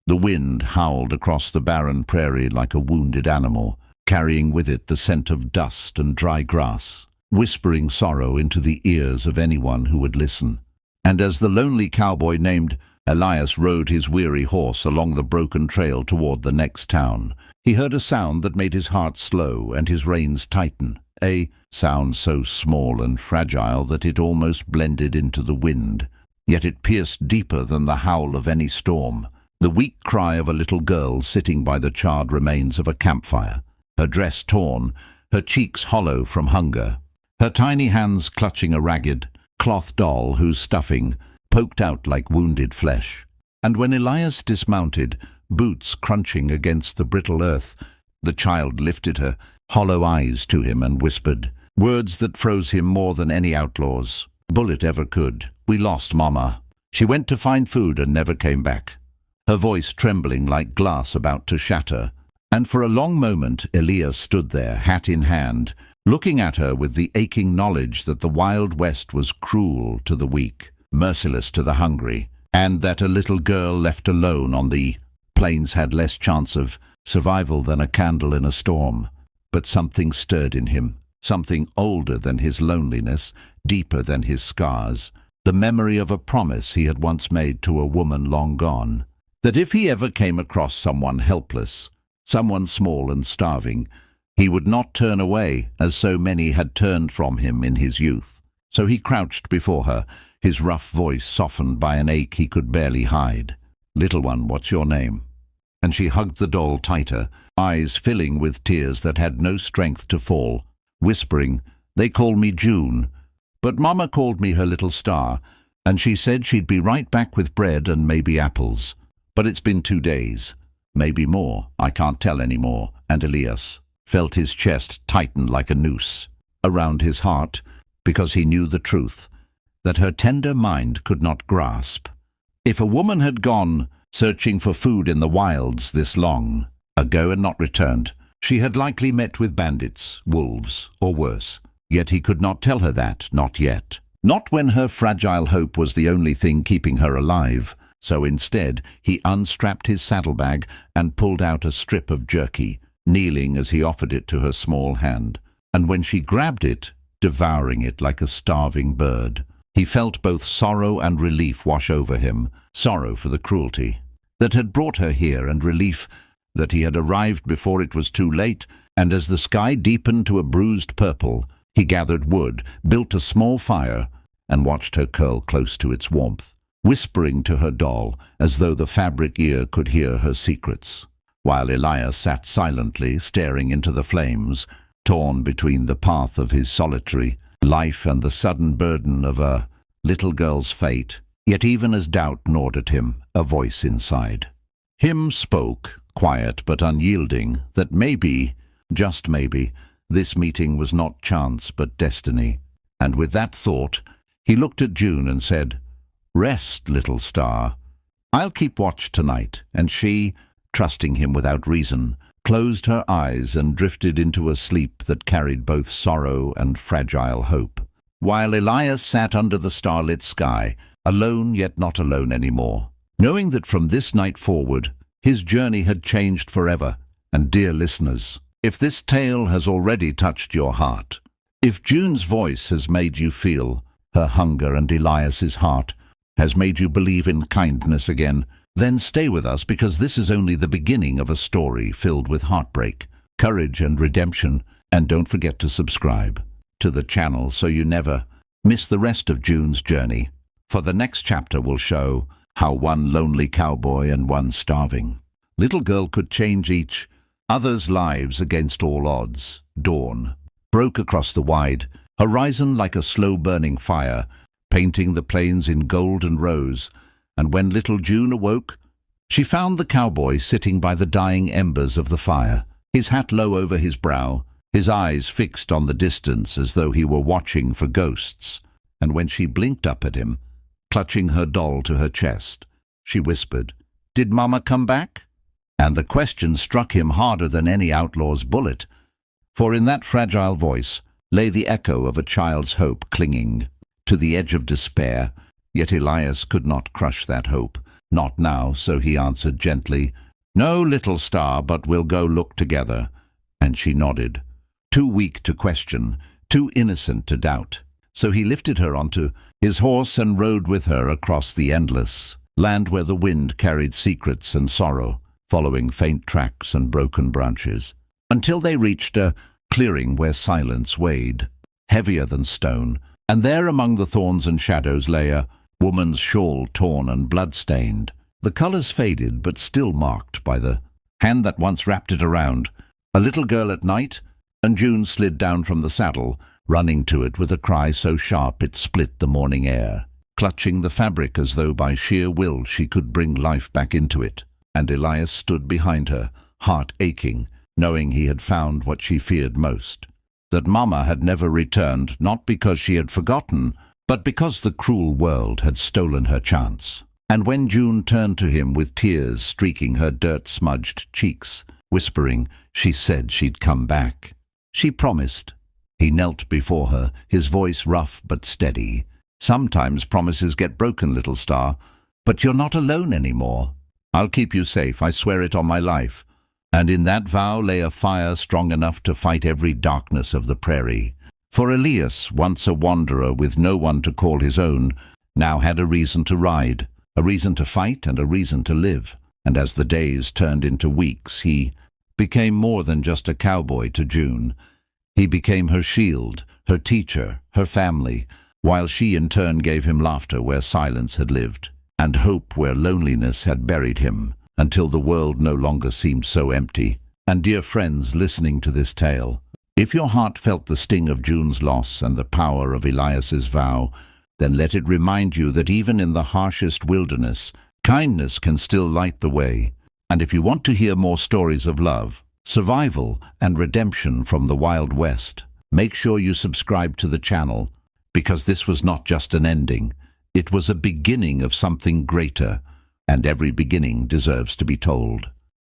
The wind howled across the barren prairie like a wounded animal, carrying with it the scent of dust and dry grass, whispering sorrow into the ears of anyone who would listen. And as the lonely cowboy named Elias rode his weary horse along the broken trail toward the next town, he heard a sound that made his heart slow and his reins tighten, a sound so small and fragile that it almost blended into the wind. Yet it pierced deeper than the howl of any storm, the weak cry of a little girl sitting by the charred remains of a campfire, her dress torn, her cheeks hollow from hunger, her tiny hands clutching a ragged cloth doll whose stuffing poked out like wounded flesh. And when Elias dismounted, boots crunching against the brittle earth, the child lifted her hollow eyes to him and whispered words that froze him more than any outlaw's bullet ever could. "We lost Mama. She went to find food and never came back," her voice trembling like glass about to shatter. And for a long moment Elias stood there, hat in hand, looking at her with the aching knowledge that the Wild West was cruel to the weak, merciless to the hungry, and that a little girl left alone on the plains had less chance of survival than a candle in a storm. But something stirred in him, something older than his loneliness, deeper than his scars, the memory of a promise he had once made to a woman long gone, that if he ever came across someone helpless, someone small and starving, he would not turn away as so many had turned from him in his youth. So he crouched before her, his rough voice softened by an ache he could barely hide. "Little one, what's your name?" And she hugged the doll tighter, eyes filling with tears that had no strength to fall, whispering, "They call me June, but Mama called me her little star, and she said she'd be right back with bread and maybe apples. But it's been 2 days. Maybe more, I can't tell any more." And Elias felt his chest tighten like a noose around his heart, because he knew the truth that her tender mind could not grasp. If a woman had gone searching for food in the wilds this long ago and not returned, she had likely met with bandits, wolves, or worse. Yet he could not tell her that, not yet. Not when her fragile hope was the only thing keeping her alive. So instead, he unstrapped his saddlebag and pulled out a strip of jerky, kneeling as he offered it to her small hand. And when she grabbed it, devouring it like a starving bird, he felt both sorrow and relief wash over him, sorrow for the cruelty that had brought her here, and relief that he had arrived before it was too late. And as the sky deepened to a bruised purple, he gathered wood, built a small fire, and watched her curl close to its warmth, whispering to her doll as though the fabric ear could hear her secrets, while Elias sat silently staring into the flames, torn between the path of his solitary life and the sudden burden of a little girl's fate. Yet even as doubt gnawed at him, a voice inside him spoke, quiet but unyielding, that maybe, just maybe, this meeting was not chance but destiny. And with that thought, he looked at June and said, "Rest, little star. I'll keep watch tonight." And she, trusting him without reason, closed her eyes and drifted into a sleep that carried both sorrow and fragile hope, while Elias sat under the starlit sky, alone yet not alone anymore, knowing that from this night forward his journey had changed forever. And dear listeners, if this tale has already touched your heart, if June's voice has made you feel her hunger and Elias's heart has made you believe in kindness again, then stay with us, because this is only the beginning of a story filled with heartbreak, courage and redemption. And don't forget to subscribe to the channel so you never miss the rest of June's journey, for the next chapter will show how one lonely cowboy and one starving little girl could change each other's lives against all odds. Dawn broke across the wide horizon like a slow-burning fire, painting the plains in gold and rose, and when little June awoke, she found the cowboy sitting by the dying embers of the fire, his hat low over his brow, his eyes fixed on the distance as though he were watching for ghosts. And when she blinked up at him, clutching her doll to her chest, she whispered, "Did Mama come back?" And the question struck him harder than any outlaw's bullet, for in that fragile voice lay the echo of a child's hope clinging to the edge of despair. Yet Elias could not crush that hope, Not now, so he answered gently, "No, little star, but we'll go look together." And she nodded, too weak to question, too innocent to doubt. So he lifted her onto his horse and rode with her across the endless land where the wind carried secrets and sorrow, following faint tracks and broken branches, until they reached a clearing where silence weighed, heavier than stone, and there among the thorns and shadows lay a woman's shawl torn and blood-stained, the colours faded but still marked by the hand that once wrapped it around. A little girl at night, and June slid down from the saddle, running to it with a cry so sharp it split the morning air, clutching the fabric as though by sheer will she could bring life back into it. And Elias stood behind her, heart aching, knowing he had found what she feared most, that Mama had never returned, not because she had forgotten, but because the cruel world had stolen her chance. And when June turned to him with tears streaking her dirt-smudged cheeks, whispering she said she'd come back, she promised. He knelt before her, his voice rough but steady. "Sometimes promises get broken, little star, but you're not alone anymore. I'll keep you safe, I swear it on my life." And in that vow lay a fire strong enough to fight every darkness of the prairie. For Elias, once a wanderer with no one to call his own, now had a reason to ride, a reason to fight and a reason to live. And as the days turned into weeks, he became more than just a cowboy to June. He became her shield, her teacher, her family, while she in turn gave him laughter where silence had lived, and hope where loneliness had buried him, until the world no longer seemed so empty. And dear friends listening to this tale, if your heart felt the sting of June's loss and the power of Elias's vow, then let it remind you that even in the harshest wilderness, kindness can still light the way. And if you want to hear more stories of love, survival, and redemption from the Wild West, make sure you subscribe to the channel, because this was not just an ending. It was a beginning of something greater, and every beginning deserves to be told.